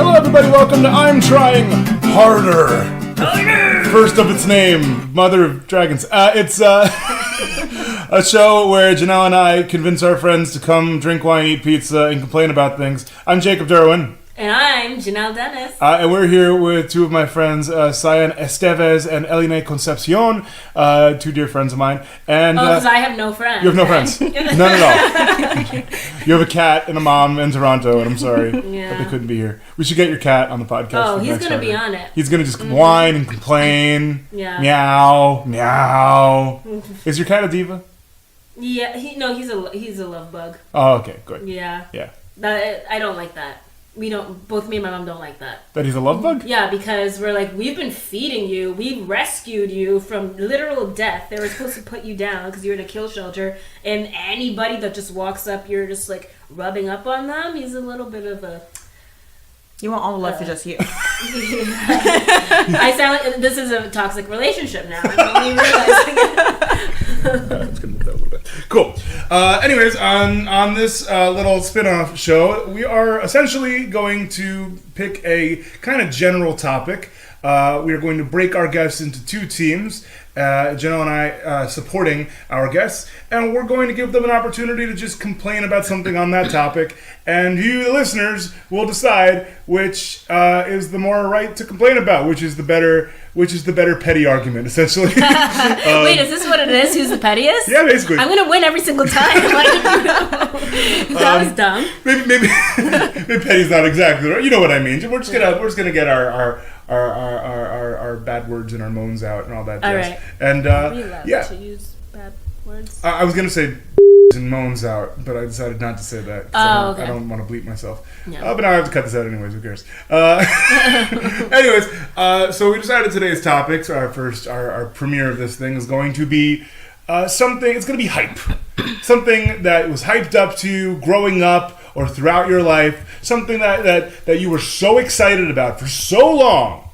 Hello, everybody. Welcome to I'm Trying Harder. First of its name, Mother of Dragons. It's a show where Janelle and I convince our friends to come drink wine, eat pizza, and complain about things. I'm Jacob Derwin. And I'm Janelle Dennis. And we're here with two of my friends, Cyan Estevez and Elline and Cyan, two dear friends of mine. And because I have no friends. You have no friends. None at all. You have a cat and a mom in Toronto, and I'm sorry that they couldn't be here. We should get your cat on the podcast. Oh, he's going to be on it. He's going to just whine and complain. Yeah. Meow, meow. Is your cat a diva? Yeah, he's a love bug. Oh, okay, good. Yeah. Yeah. I don't like that. Both me and my mom don't like that. That he's a love bug? Yeah, because we're like, we've been feeding you. We rescued you from literal death. They were supposed to put you down because you're in a kill shelter. And anybody that just walks up, you're just like rubbing up on them. He's a little bit of a... You want all the love for just you. I sound like this is a toxic relationship now. I'm realizing It's gonna move that a little bit. Cool. Anyways, on this little spin-off show, we are essentially going to pick a kind of general topic. We are going to break our guests into two teams. Janelle and I supporting our guests, and we're going to give them an opportunity to just complain about something on that topic, and you, the listeners, will decide which is the more right to complain about, which is the better petty argument, essentially. Wait, is this what it is? Who's the pettiest? Yeah, basically. I'm gonna win every single time. That was dumb. Maybe petty's not exactly right. You know what I mean. We're just gonna get our bad words and our moans out and all that jazz. All right. And Are you allowed to use bad words? I was gonna say and moans out, but I decided not to say that. Okay. I don't want to bleep myself. Yeah. But now I have to cut this out anyways. Who cares? Anyways, so we decided today's topics. Our premiere of this thing is going to be something. It's going to be hype. Something that was hyped up to you growing up or throughout your life. Something that you were so excited about for so long,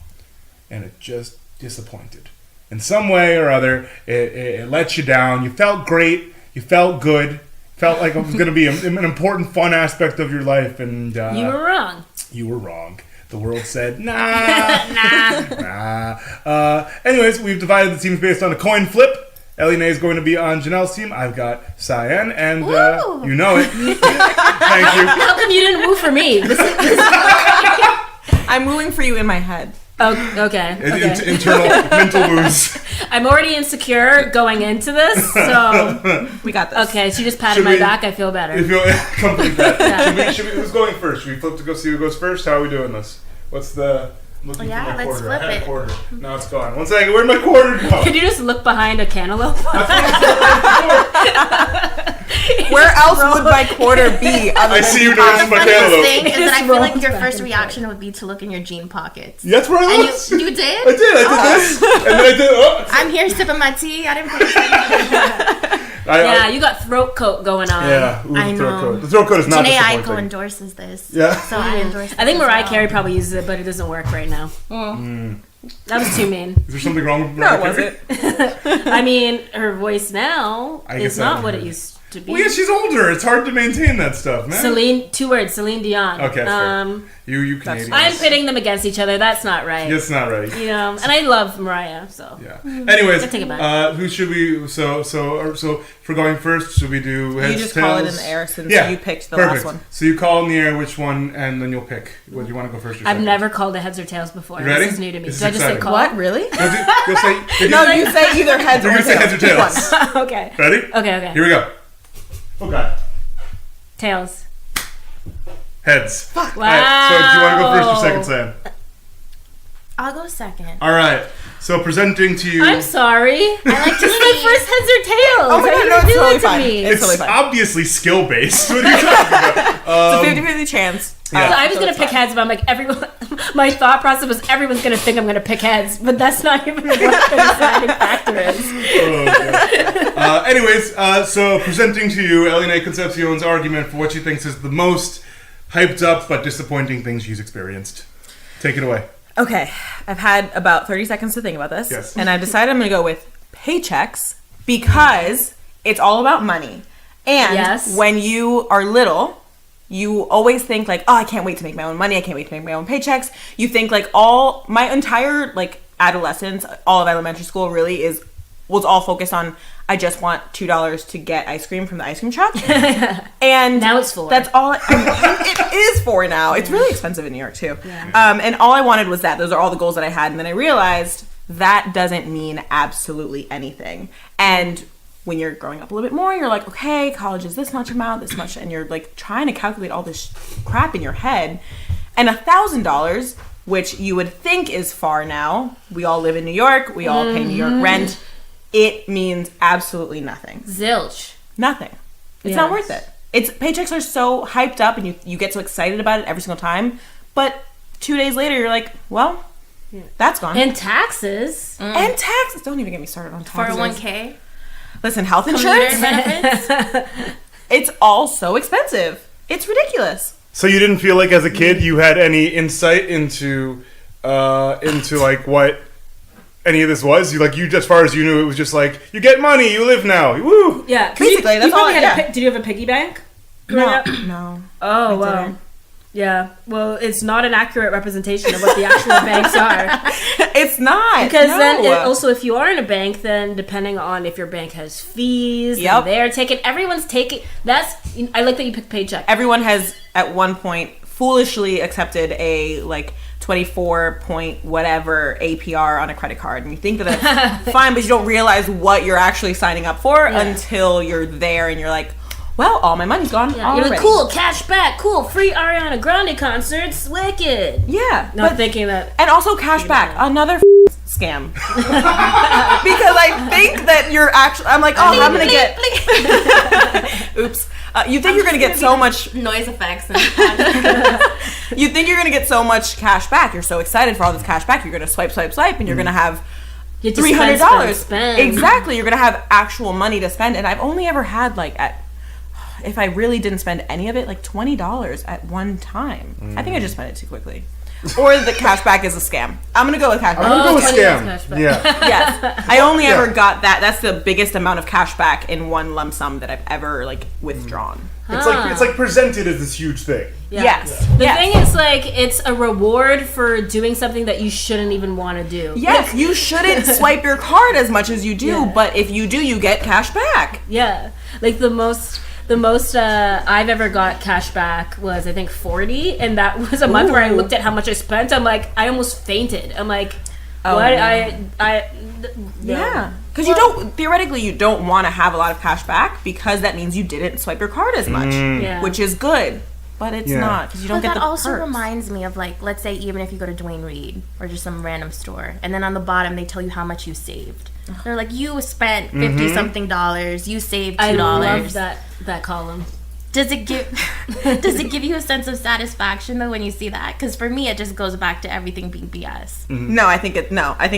and it just disappointed in some way or other. It let you down. You felt great. You felt good. Felt like it was going to be an important, fun aspect of your life, and You were wrong. You were wrong. The world said, nah. Nah. Anyways, we've divided the teams based on a coin flip. Elline is going to be on Janelle's team. I've got Cyan, and you know it. Thank you. How come you didn't woo for me? I'm wooing for you in my head. Oh, okay. Internal mental wounds. I'm already insecure going into this, so... We got this. Okay, she just patted my back. I feel better. You feel company pat. Who's going first? Should we flip to go see who goes first? How are we doing this? What's the... Looking for my quarter. Flip I had it. a quarter. Now it's gone. 1 second. Where'd my quarter go? Could you just look behind a cantaloupe? Where else would my quarter be? I see you noticing my The cantaloupe. thing is that I feel like your rolled first back. reaction would be to look in your jean pockets. That's where I And was. you did? I did this, and then I did. I'm here sipping my tea. I didn't put it Yeah, you got throat coat going on. Yeah, ooh, I throat know. coat. The throat coat is not Janae disappointing. Aiko endorses this. Yeah. So I endorse I think this as Mariah well. Carey probably uses it, but it doesn't work right now. That was too mean. Is there something wrong with No, Mariah was Carey? it? I mean, her voice now I guess is I not haven't what heard it it. used to be. Well, yeah, she's older. It's hard to maintain that stuff, man. Celine, 2 words, Celine Dion. Okay, that's fair. You Canadians. I'm pitting them against each other. That's not right. It's not right. You know, and I love Mariah, so. Yeah. Anyways, I take it back. who should we? So for going first, should we do heads, You just call it in tails? the air since Yeah, you picked the perfect. last one. So you call in the air which one, and then you'll pick. Whether you want to go first or I've second. never called it heads or tails before. You ready? This is new to me. This is Do I just say exciting. call? What? Really? You'll say, No, you say either heads You're or gonna say heads or tails. tails. Okay. Ready? Okay. Here we go. Okay. Tails. Heads. Wow. All right, so do you want to go first or second, Sam? I'll go second. All right. So presenting to you. I'm sorry. I like to This is my see. first heads or tails. Oh my Why God, you no, it's do totally that to fine. me? It's totally fine. obviously skill based. What are you talking about? It's a 50-50 chance. Yeah. So I was So gonna it's pick fine. heads, but I'm like everyone. My thought process was everyone's gonna think I'm gonna pick heads, but that's not even what the deciding factor is. Anyways, so presenting to you Elline Concepcion's argument for what she thinks is the most hyped up but disappointing thing she's experienced. Take it away. Okay, I've had about 30 seconds to think about this. Yes. And I've decided I'm going to go with Paychecks because it's all about money. And Yes. when you are little, you always think like, oh, I can't wait to make my own money. I can't wait to make my own paychecks. You think like my entire like adolescence, all of elementary school really was all focused on, I just want $2 to get ice cream from the ice cream truck. And now it's $4. That's all. It is $4 now. It's really expensive in New York too. Yeah. And all I wanted was that. Those are all the goals that I had. And then I realized that doesn't mean absolutely anything. And when you're growing up a little bit more, you're like, okay, college is this much amount, this much, and you're like trying to calculate all this crap in your head. And $1,000, which you would think is far now. We all live in New York. We all pay New York rent. It means absolutely nothing. Zilch. Nothing. It's not worth it. Paychecks are so hyped up and you get so excited about it every single time. But 2 days later, you're like, well, that's gone. And taxes. And taxes. Don't even get me started on taxes. 401k. Listen, health insurance. Benefits. It's all so expensive. It's ridiculous. So you didn't feel like as a kid you had any insight into like what any of this was? You just, as far as you knew, it was just like, you get money, you live now. Woo! Yeah. Basically, that's all. Did you have a piggy bank? No. Oh, wow. Didn't. Yeah. Well, it's not an accurate representation of what the actual banks are. It's not. Because then, also, if you are in a bank, then depending on if your bank has fees, they're taking, everyone's taking, I like that you picked Paycheck. Everyone has, at one point, foolishly accepted a, 24 point whatever APR on a credit card, and you think that that's fine, but you don't realize what you're actually signing up for until you're there and you're like, well, all my money's gone already. You're like, cool, cash back, cool, free Ariana Grande concerts, wicked. Yeah. Not thinking that. And also cash back, another scam. Because I think that you're actually, I'm like, oh, I'm going to get, oops. You think you're going to get so much noise effects. You think you're going to get so much cash back. You're so excited for all this cash back. You're going to swipe, and you're going to have $300. Spend. Exactly. You're going to have actual money to spend. And I've only ever had if I really didn't spend any of it, $20 at one time. I think I just spent it too quickly. Or the cashback is a scam. I'm going to go with cashback. I'm going to go with scam. Yeah. Yes. I only ever got that. That's the biggest amount of cashback in one lump sum that I've ever withdrawn. It's like presented as this huge thing. Yeah. Yes. The thing is, it's a reward for doing something that you shouldn't even want to do. Yes, you shouldn't swipe your card as much as you do, but if you do, you get cash back. Yeah. The most I've ever got cash back was, I think, 40, and that was a month where I looked at how much I spent. I'm like, I almost fainted. I'm like, what? Yeah. Because theoretically, you don't want to have a lot of cash back because that means you didn't swipe your card as much, which is good. But it's not, because you don't get the perks. That also reminds me of, let's say even if you go to Duane Reade or just some random store, and then on the bottom they tell you how much you saved. They're like, you spent $50-something, you saved $2. I love that column. Does it give you a sense of satisfaction though when you see that? Because for me, it just goes back to everything being BS. No, I think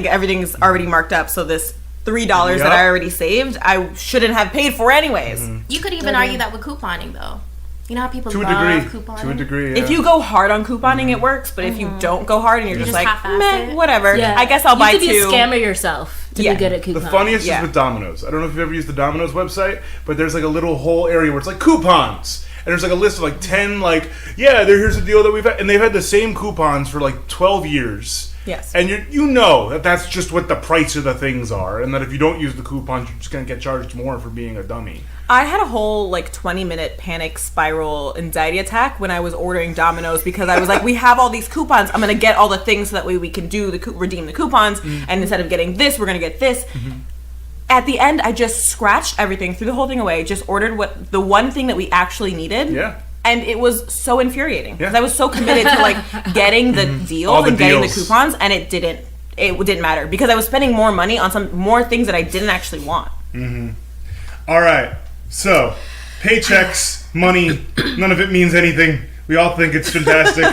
everything's already marked up. So this $3 that I already saved, I shouldn't have paid for anyways. You could even argue that with couponing though. You know how people love couponing? To a degree, yeah. If you go hard on couponing, it works. But if you don't go hard and you're just like, meh, whatever. Yeah. I guess I'll buy two. You could be a scammer yourself to be good at couponing. The funniest is with Domino's. I don't know if you've ever used the Domino's website, but there's a little whole area where it's coupons. And there's a list of 10, here's the deal that we've had. And they've had the same coupons for 12 years. Yes. And you know that that's just what the price of the things are. And that if you don't use the coupons, you're just going to get charged more for being a dummy. I had a whole 20-minute panic spiral anxiety attack when I was ordering Domino's because I was like, we have all these coupons. I'm going to get all the things so that way we can redeem the coupons. And instead of getting this, we're going to get this. At the end, I just scratched everything, threw the whole thing away, just ordered the one thing that we actually needed. Yeah. And it was so infuriating because I was so committed to getting the deals and getting the coupons, and it didn't matter because I was spending more money on some more things that I didn't actually want. All right. So, paychecks, money, none of it means anything. We all think it's fantastic.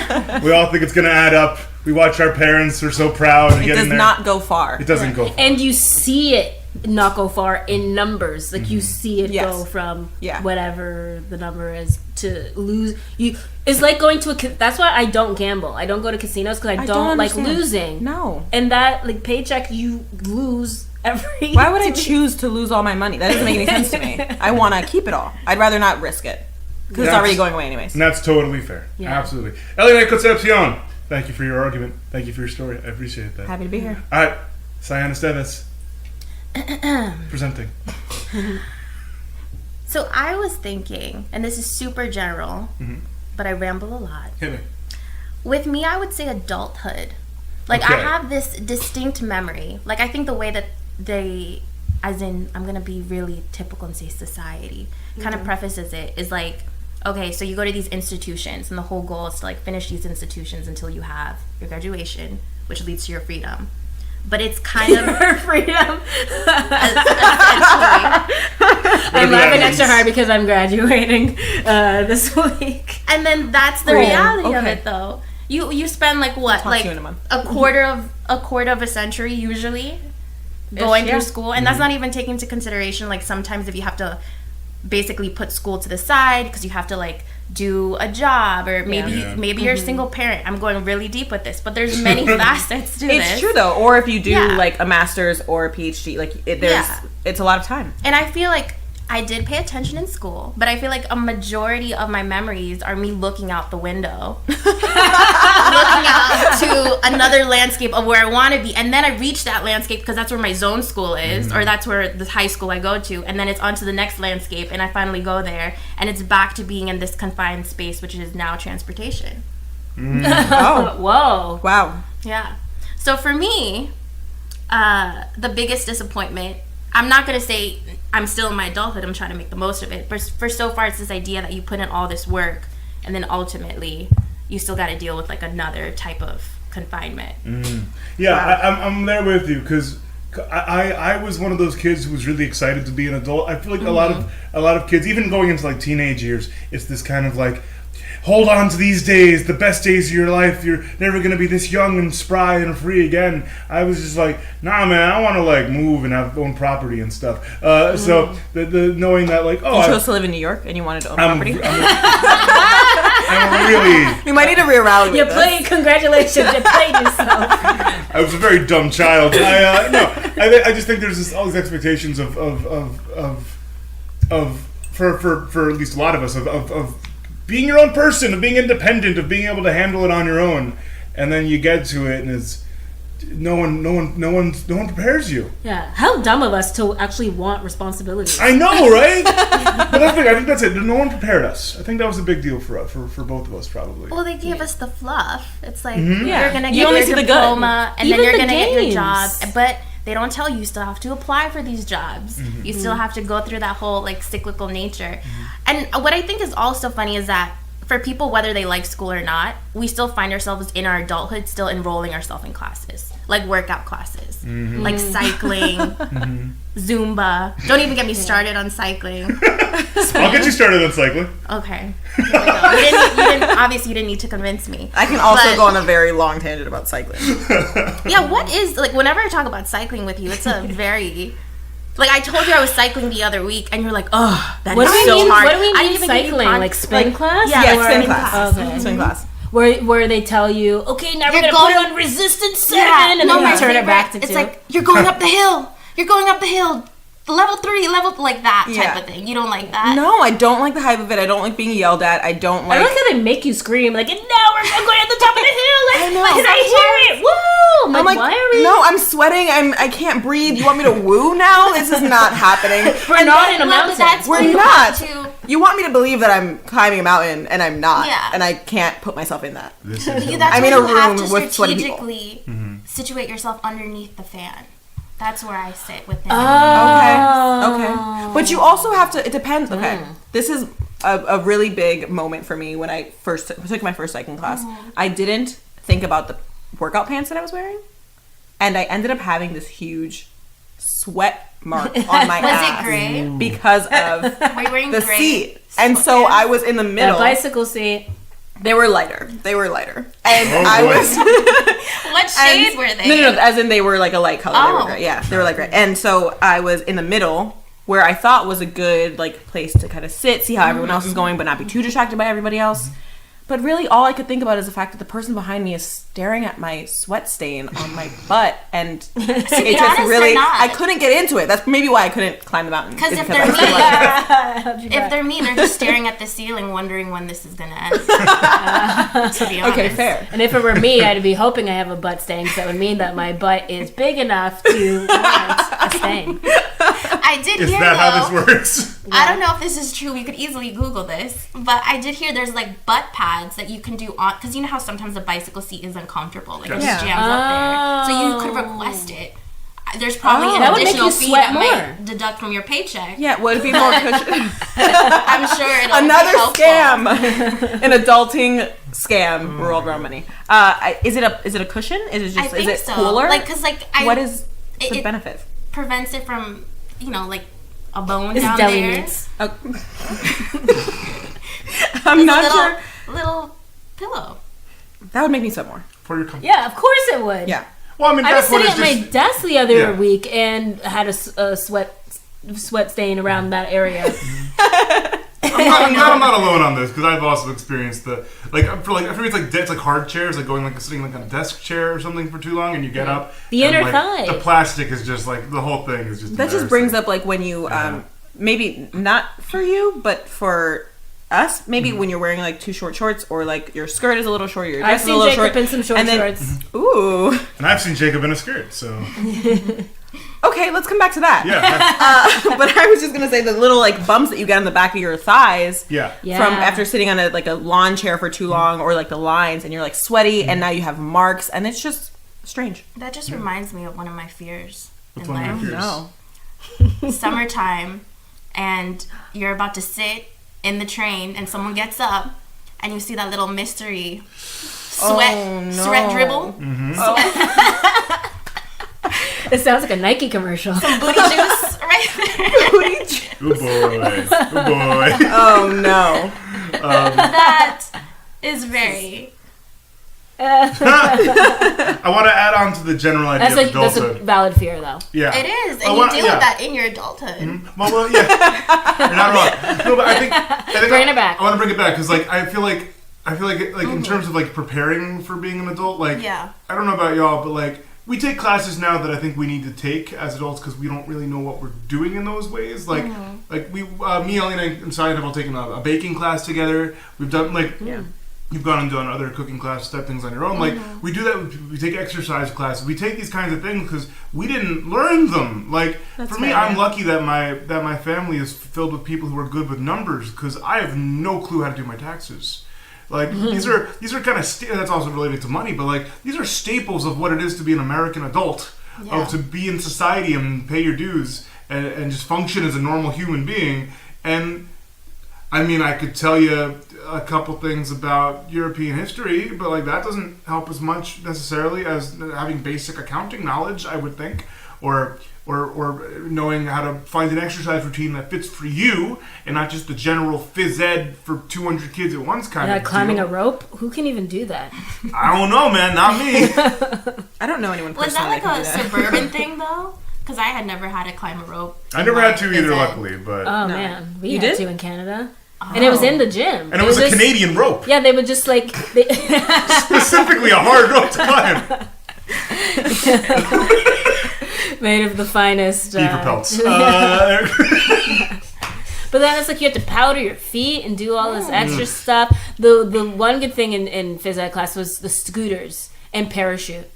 We all think it's going to add up. We watch our parents, they're so proud. It does not go far. It doesn't go far. And you see it not go far in numbers. You see it go from whatever the number is to lose. It's like going to that's why I don't gamble. I don't go to casinos because I don't like losing. No. And that paycheck, you lose every. Why would I choose to lose all my money? That doesn't make any sense to me. I want to keep it all. I'd rather not risk it. Because it's already going away anyways. And that's totally fair. Yeah. Absolutely. Elline and Cyan, thank you for your argument. Thank you for your story. I appreciate that. Happy to be here. All right. Cyan Esteves. Presenting. So I was thinking, and this is super general, but I ramble a lot. Hit me. With me, I would say adulthood. Like, Okay. I have this distinct memory. Like, I think the way that they, as in, I'm going to be really typical and say society, kind of prefaces it is like, okay, so you go to these institutions, and the whole goal is to, like, finish these institutions until you have your graduation, which leads to your freedom. But it's kind of... Your freedom. essentially. I'm laughing extra hard because I'm graduating this week. And then that's the reality of it, though. You spend like what, like a quarter of a century usually going through school, and that's not even taking into consideration like sometimes if you have to basically put school to the side because you have to like do a job, or maybe you're a single parent. I'm going really deep with this, but there's many facets to this. It's true though. Or if you do like a master's or a PhD, like it's a lot of time. And I feel like I did pay attention in school, but I feel like a majority of my memories are me looking out the window, looking out to another landscape of where I want to be, and then I reach that landscape because that's where my zone school is, or that's where the high school I go to, and then it's onto the next landscape, and I finally go there, and it's back to being in this confined space, which is now transportation. Oh, Whoa. wow. Yeah. So for me, the biggest disappointment, I'm not going to say I'm still in my adulthood, I'm trying to make the most of it, but for so far it's this idea that you put in all this work and then ultimately you still got to deal with like another type of confinement. Yeah, I'm there with you because I was one of those kids who was really excited to be an adult. I feel like a lot of kids, even going into like teenage years, it's this kind of like, hold on to these days, the best days of your life. You're never going to be this young and spry and free again. I was just like, nah, man, I want to like move and have own property and stuff. So the knowing that like, oh, You chose to live in New York and you wanted to own property? I'm really... We might need to reevaluate You this. played, congratulations, you played yourself. I was a very dumb child. I just think there's all these expectations for at least a lot of us of being your own person, of being independent, of being able to handle it on your own, and then you get to it, and it's no one prepares you. Yeah, how dumb of us to actually want responsibility. I know, right? But I think that's it. No one prepared us. I think that was a big deal for both of us, probably. Well, they gave us the fluff. It's like Yeah. you're gonna You get only your see the good. diploma, and Even then you're the gonna get your games. job. But they don't tell you still have to apply for these jobs. You still have to go through that whole like cyclical nature. And what I think is also funny is that for people, whether they like school or not, we still find ourselves in our adulthood still enrolling ourselves in classes, like workout classes, like cycling, Zumba. Don't even get me started on cycling. I'll get you started on cycling. Okay. Here we go. Obviously, you didn't need to convince me. I can also But- go on a very long tangent about cycling. Yeah, what is, like, whenever I talk about cycling with you, it's a very, like, I told you I was cycling the other week, and you're like, oh, that What is do we so mean? hard. What do we I didn't mean even give you cycling? Like spin class? Yeah, Yeah, like spin spin class. Okay. Spin class. Where they tell you, okay, now we're You're gonna put going- it on resistance 7, Yeah, and then no, my we turn it back to favorite, 2. It's like, you're going up the hill. You're going up the hill. Level 3, like that type Yeah. of thing. You don't like that? No, I don't like the hype of it. I don't like being yelled at. I don't I like... like how they make you scream, like, and now we're going at the top of the hill. Like, I know. Can I hear it? Woo! I'm like, why are we? no, I'm sweating. I can't breathe. You want me to woo now? This is not happening. We're not in a Well, mountain. but that's We're where you not. have to. You want me to believe that I'm climbing a mountain, and I'm not. Yeah. And I can't put myself in that. This That's is I'm where in a you have room to with sweaty people. strategically situate yourself underneath the fan. That's where I sit within. Okay. But you also have to, it depends. Okay. This is a really big moment for me when I first took my first cycling class. I didn't think about the workout pants that I was wearing. And I ended up having this huge sweat mark on my Was ass. it gray? Because of Were you wearing the gray? seat. And so I was in the That middle. bicycle seat. They were lighter. And Oh, I boy. was... What shade were they? No, as in they were like a light color. They Oh. were gray. Yeah, they were like gray. And so I was in the middle where I thought was a good like place to kind of sit, see how everyone else is going, but not be too distracted by everybody else. But really, all I could think about is the fact that the person behind me is staring at my sweat stain on my butt, and it just really, I couldn't get into it. That's maybe why I couldn't climb the mountain. Because if they're me, they're just staring at the ceiling, wondering when this is gonna end. To be honest. Okay, fair. And if it were me, I'd be hoping I have a butt stain, because that would mean that my butt is big enough to warrant a stain. I did Is hear, that how though, this works? I don't know if this is true. We could easily Google this, but I did hear there's like butt pads that you can do on, because you know how sometimes the bicycle seat is uncomfortable, like it just jams up there. So you could request it. There's probably an additional fee that might deduct from your paycheck. Yeah, would it be more cushion? I'm sure it'll Another be scam, an adulting scam. We're all around money. Is it a cushion? Is it just? I think is it so. cooler? Like, cause like what is the benefit? Prevents it from, you know, like a bone It's down deli there. meats. I'm not sure. Little pillow. That would make me sweat more. For your comfort. Yeah, of course it would. Yeah. Well, I mean, I was that's what sitting it's at just. my desk the other week and had a sweat stain around that area. I'm not alone on this, because I've also experienced I feel it's like hard chairs, like going like sitting like on a desk chair or something for too long, and you get up. The and, inner like, thigh. The plastic is just like the whole thing is just. That just brings up like when you maybe not for you, but for us, maybe when you're wearing like too short shorts, or like your skirt is a little short, your dress I've is a little seen Jacob short, in some short and then, shorts. Ooh. And I've seen Jacob in a skirt, so. Okay, let's come back to that. Yeah. But I was just gonna say the little like bumps that you get on the back of your thighs. Yeah. From after sitting on a lawn chair for too long, or like the lines, and you're like sweaty, and now you have marks, and it's just strange. That just reminds me of one of my fears What's in one life. of your fears? No. Summertime, and you're about to sit in the train, and someone gets up, and you see that little mystery sweat dribble. Mm-hmm. It sounds like a Nike commercial. Some booty juice right there. Booty juice. Oh boy. Oh boy. Oh no. That is very... I want to add on to the general idea of That's adulthood. a valid fear, though. Yeah. It is, and you deal with that in your adulthood. Mm-hmm. Well, yeah. You're not wrong. No, but I think Bring it back. I want to bring it back because, like, I feel like in terms of like preparing for being an adult, like, Yeah. I don't know about y'all, but like, we take classes now that I think we need to take as adults because we don't really know what we're doing in those ways. Like, like we, me, Elline and Cyan have all taken a baking class together. We've done You've gone and done other cooking class type things on your own. Like, we do that. We take exercise classes. We take these kinds of things because we didn't learn them. Like, for me, I'm lucky that my family is filled with people who are good with numbers because I have no clue how to do my taxes. Like, these are kind of that's also related to money, but like these are staples of what it is to be an American adult, of to be in society and pay your dues and just function as a normal human being. And I mean, I could tell you a couple things about European history, but like that doesn't help as much necessarily as having basic accounting knowledge, I would think, or knowing how to find an exercise routine that fits for you and not just the general phys ed for 200 kids at once kind of Climbing deal. a rope? Who can even do that? I don't know, man. Not me. I don't know anyone Was that personally like that a can do that. suburban thing though? Because I had never had to climb a rope. I never had to either, luckily, but Oh man, we You had did? to in Canada, and it was in the gym. and it was a just- Canadian rope, Yeah, they would just like. specifically a hard rope to climb. Made of the finest Beaver pelts. But then it's like you have to powder your feet and do all this extra stuff. The one good thing in phys ed class was the scooters and parachute.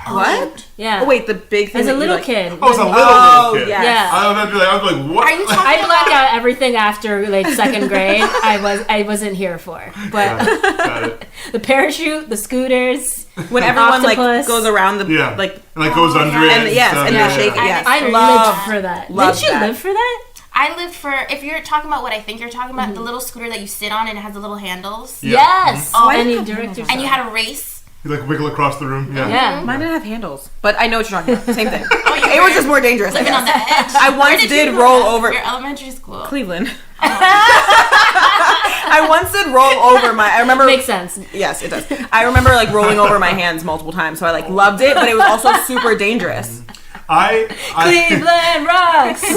What? Yeah. Oh wait, the big thing. As a that you, little like- kid. Oh, it's a little Oh, kid. yes. Yeah. I was like, what? Are you talking I blacked out everything after like second grade. I wasn't here for, but Got it. the parachute, the scooters, when everyone like octopus. goes around the Yeah. like And like goes under it. and yes, stuff. and Yeah, you shake it. yeah. Yes, I I love. lived for that. love Didn't you that. live for that? I lived for, if you're talking about what I think you're talking about, the little scooter that you sit on and it has the little handles. Yeah. Yes. Oh, and I you didn't have directors. And you had a race. You like wiggle across the room. Yeah. Yeah. Mine didn't have handles, but I know what you're talking about. Same thing. You It were was just more dangerous. I living on the guess. edge. I once Where did you go roll to? over Your elementary school. Cleveland. I once did roll over my. I remember. Makes sense. Yes, it does. I remember like rolling over my hands multiple times, so I like loved it, but it was also super dangerous. I Cleveland rocks. Woo!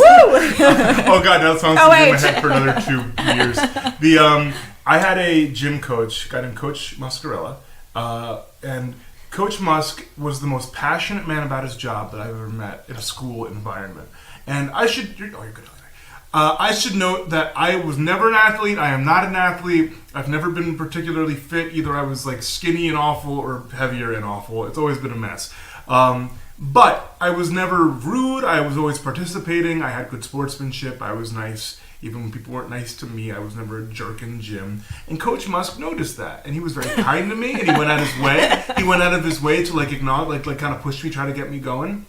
oh god, that sounds Oh, in my wait. head for another 2 years. I had a gym coach, a guy named Coach Muscarella, and Coach Musk was the most passionate man about his job that I've ever met in a school environment. And you're good. I should note that I was never an athlete. I am not an athlete. I've never been particularly fit. Either I was like skinny and awful or heavier and awful. It's always been a mess. But I was never rude. I was always participating. I had good sportsmanship. I was nice. Even when people weren't nice to me, I was never a jerk in gym. And Coach Musk noticed that. And he was very kind to me. And he went out of his way. He went out of his way to like acknowledge, like kind of push me, try to get me going.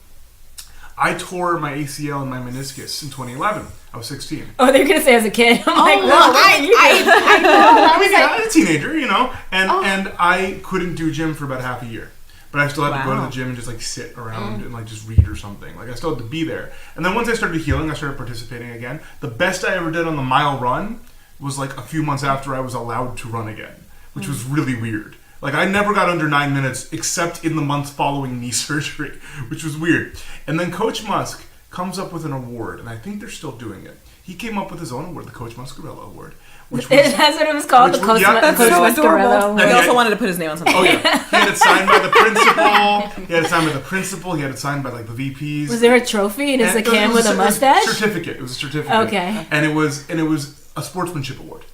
I tore my ACL and my meniscus in 2011. I was 16. Oh, they're gonna say as a kid. I'm like, no, I know. I mean, I was a teenager, you know, and I couldn't do gym for about half a year. But I still had to go to the gym and just like sit around and like just read or something. Like I still had to be there. And then once I started healing, I started participating again. The best I ever did on the mile run was like a few months after I was allowed to run again, which was really weird. Like I never got under 9 minutes except in the months following knee surgery, which was weird. And then Coach Musk comes up with an award, and I think they're still doing it. He came up with his own award, the Coach Muscarella Award. Which was, that's what it was called, the Coach Muscarella Award. He also wanted to put his name on something. Oh yeah, he had it signed by the principal. He had it signed by the principal. He had it signed by like the VPs. Was there a trophy and is like him with a mustache? Certificate. It was a certificate. Okay. And it was a sportsmanship award.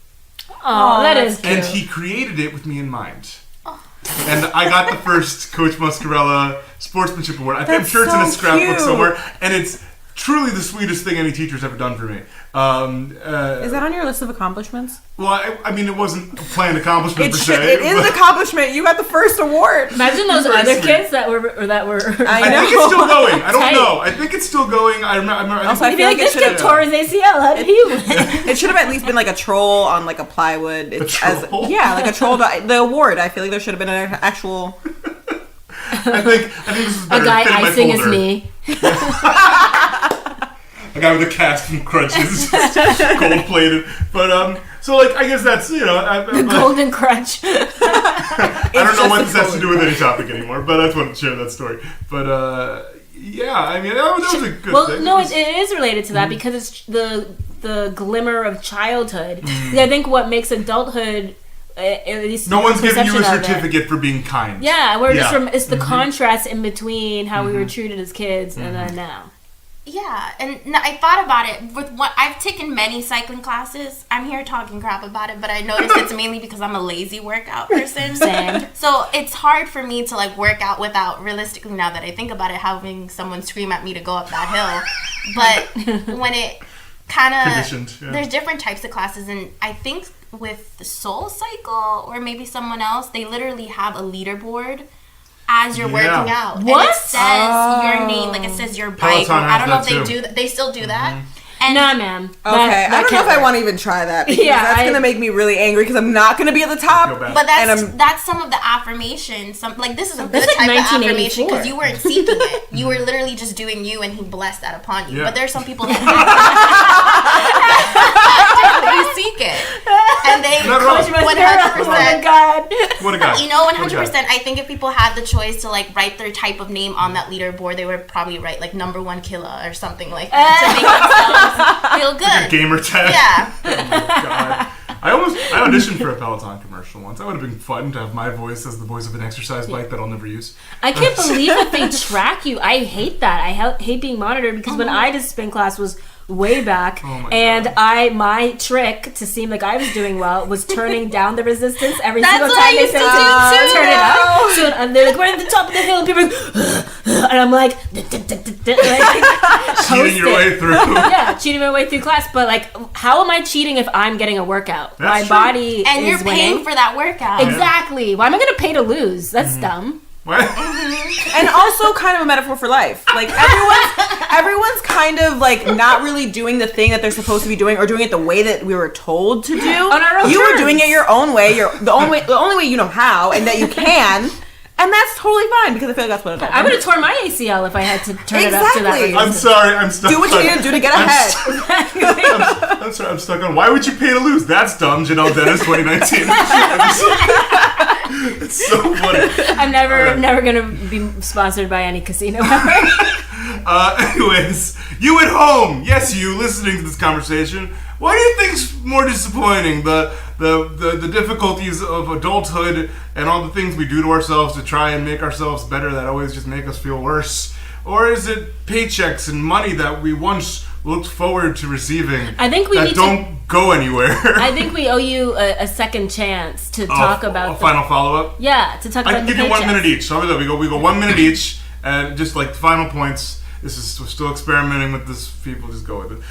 Oh, that is cute. And he created it with me in mind. And I got the first Coach Muscarella Sportsmanship Award. I'm sure it's in a scrapbook somewhere, and it's truly the sweetest thing any teacher's ever done for me. Is that on your list of accomplishments? Well, I mean, it wasn't a planned accomplishment per se. It is an accomplishment. You got the first award. Imagine those other kids that were. I know. I think it's still going. I don't know. I think it's still going. I remember. Also, I feel like this kid tore his ACL. How did he win? It should have at least been like a troll on like a plywood. A troll? Like a troll. The award. I feel like there should have been an actual. I think this is better. A guy icing his knee. A guy with a cast and crutches, gold plated. But so like I guess that's the golden crutch. I don't know what this has to do with any topic anymore, but I just wanted to share that story. But yeah, I mean that was a good thing. Well, no, it is related to that because it's the glimmer of childhood. I think what makes adulthood. At least no one's giving you a certificate for being kind. Yeah, it's the contrast in between how we were treated as kids and then now. Yeah, and I thought about it with what I've taken many cycling classes. I'm here talking crap about it, but I noticed it's mainly because I'm a lazy workout person. Same. So it's hard for me to like work out without, realistically now that I think about it, having someone scream at me to go up that hill. But when it kind of there's different types of classes, and I think with the Soul Cycle or maybe someone else, they literally have a leaderboard as you're working out. What? And it says your name, like it says your bike. I don't know if they do that. They still do that. And nah, ma'am. Okay, I don't know if I want to even try that because that's going to make me really angry because I'm not going to be at the top. But that's some of the affirmations. Like this is a good type of affirmation because you weren't seeking it. You were literally just doing you, and he blessed that upon you. Yeah. But there's some people that they seek it, and they 100%. What a guy! You know, 100%. I think if people had the choice to like write their type of name on that leaderboard, they would probably write like #1 killer or something like that to make themselves feel good. Like a gamer tag. Yeah. Oh my God. I auditioned for a Peloton commercial once. That would have been fun to have my voice as the voice of an exercise bike that I'll never use. I can't believe that they track you. I hate that. I hate being monitored because when I did spin class was way back, and my trick to seem like I was doing well was turning down the resistance every single time they said turn it up. So and they're like, we're at the top of the hill, and people are like, and I'm like cheating your way through. Yeah, cheating my way through class. But like, how am I cheating if I'm getting a workout? That's my true. Body and is you're paying winning for that workout. Exactly. Why am I going to pay to lose? That's dumb. What? And also kind of a metaphor for life. Like everyone's kind of like not really doing the thing that they're supposed to be doing or doing it the way that we were told to do. On our own you terms. were doing it your own way. The only way you know how and that you can. And that's totally fine because I feel like that's what it is. I would have torn my ACL if I had to turn it up to that. I'm sorry, I'm stuck. Do what you need to do to get ahead. I'm sorry, I'm stuck on. Why would you pay to lose? That's dumb, Janelle Dennis, 2019. It's so funny. I'm never gonna be sponsored by any casino ever. Anyways, you at home, yes, you listening to this conversation. What do you think's more disappointing, the the difficulties of adulthood and all the things we do to ourselves to try and make ourselves better that always just make us feel worse? Or is it paychecks and money that we once looked forward to receiving I think we that need don't go anywhere? I think we owe you a second chance to talk about a final follow-up? Yeah, to talk about I can give you 1 minute each. So we go 1 minute each, and just like the final points. We're still experimenting with this. People just go with it.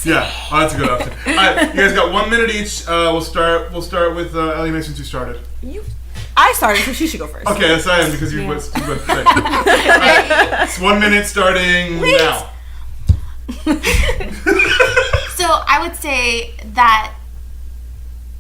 Yeah, that's a good option. All right, you guys got 1 minute each. We'll start with Elline, since you started. I started, so she should go first. Okay, that's I am because you went second. Right, it's 1 minute starting now. So I would say that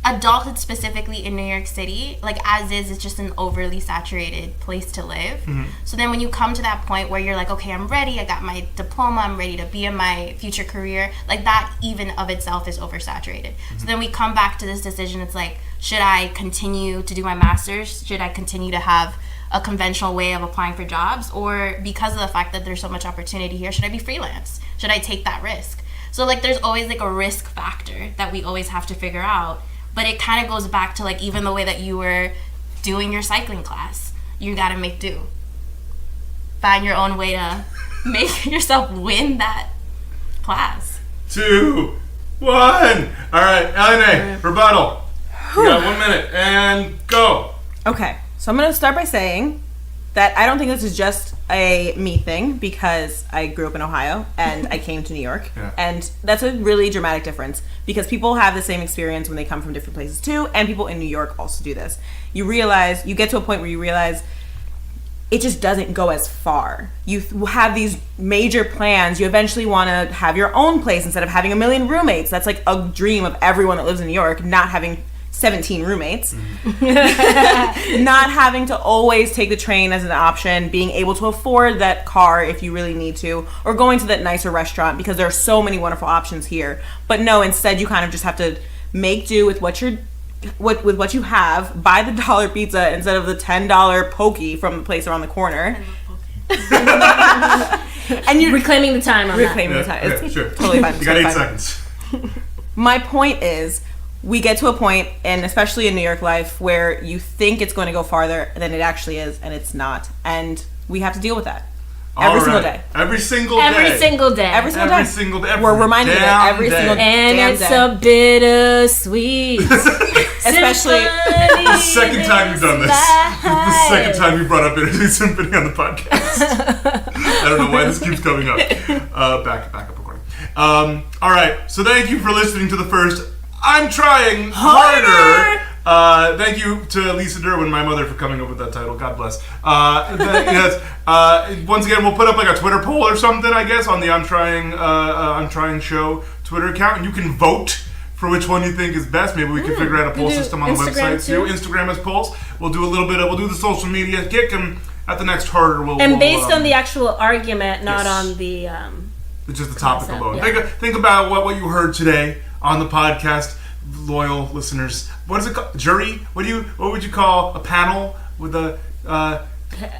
adulthood, specifically in New York City, like as is, it's just an overly saturated place to live. Mm-hmm. So then when you come to that point where you're like, okay, I'm ready, I got my diploma, I'm ready to be in my future career, like that even of itself is oversaturated. Mm-hmm. So then we come back to this decision, it's like, should I continue to do my master's? Should I continue to have a conventional way of applying for jobs? Or because of the fact that there's so much opportunity here, should I be freelance? Should I take that risk? So like there's always like a risk factor that we always have to figure out. But it kind of goes back to like even the way that you were doing your cycling class. You got to make do. Find your own way to make yourself win that class. 2, 1. All right, Elline, rebuttal. You got 1 minute and go. Okay, so I'm going to start by saying that I don't think this is just a me thing because I grew up in Ohio and I came to New York. Yeah. And that's a really dramatic difference because people have the same experience when they come from different places too, and people in New York also do this. You get to a point where you realize it just doesn't go as far. You have these major plans. You eventually want to have your own place instead of having a million roommates. That's like a dream of everyone that lives in New York, not having 17 roommates, not having to always take the train as an option, being able to afford that car if you really need to, or going to that nicer restaurant because there are so many wonderful options here. But no, instead you kind of just have to make do with what you have, buy the $1 pizza instead of the $10 pokey from the place around the corner. And you're reclaiming the time on reclaiming the time. Yeah, it's sure. Totally fine. You got 8 seconds. My point is, we get to a point, and especially in New York life, where you think it's going to go farther than it actually is, and it's not. And we have to deal with that. Every single day. Every single day. Every single day. Every single Every day. single day. We're reminded of it every single day. And it's a bittersweet. Especially the second time you've done this. The second time you brought up Bittersweet Symphony on the podcast. I don't know why this keeps coming up. Back up recording. All right. So thank you for listening to the first I'm Trying Harder. Thank you to Lisa Derwin, my mother, for coming up with that title. God bless. Yes. Once again, we'll put up like a Twitter poll or something, I guess, on the ImTryingShow Twitter account, and you can vote for which one you think is best. Maybe we can figure out a poll system on the website too. Instagram has polls. We'll do a little bit of, we'll do the social media kick, and at the next harder we'll based on the actual argument, not on the it's just the topic concept, alone. Yeah. Think about what you heard today on the podcast, loyal listeners. What is it called? Jury? What would you call a panel with a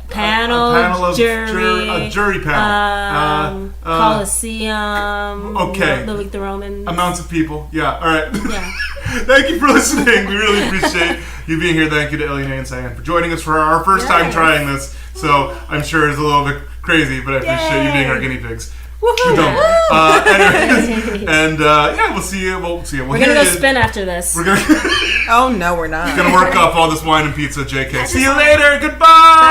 panel of jury, a jury panel, Coliseum. Okay, the Romans. Amounts of people. Yeah. All right. Yeah. Thank you for listening. We really appreciate you being here. Thank you to Elline and Cyan for joining us for our first time trying this. So I'm sure it's a little bit crazy, but I appreciate you being our guinea pigs. Anyways, and we'll see you. We're gonna go spin after this. Oh no, we're not. Gonna work up all this wine and pizza, JK. See you later. Goodbye.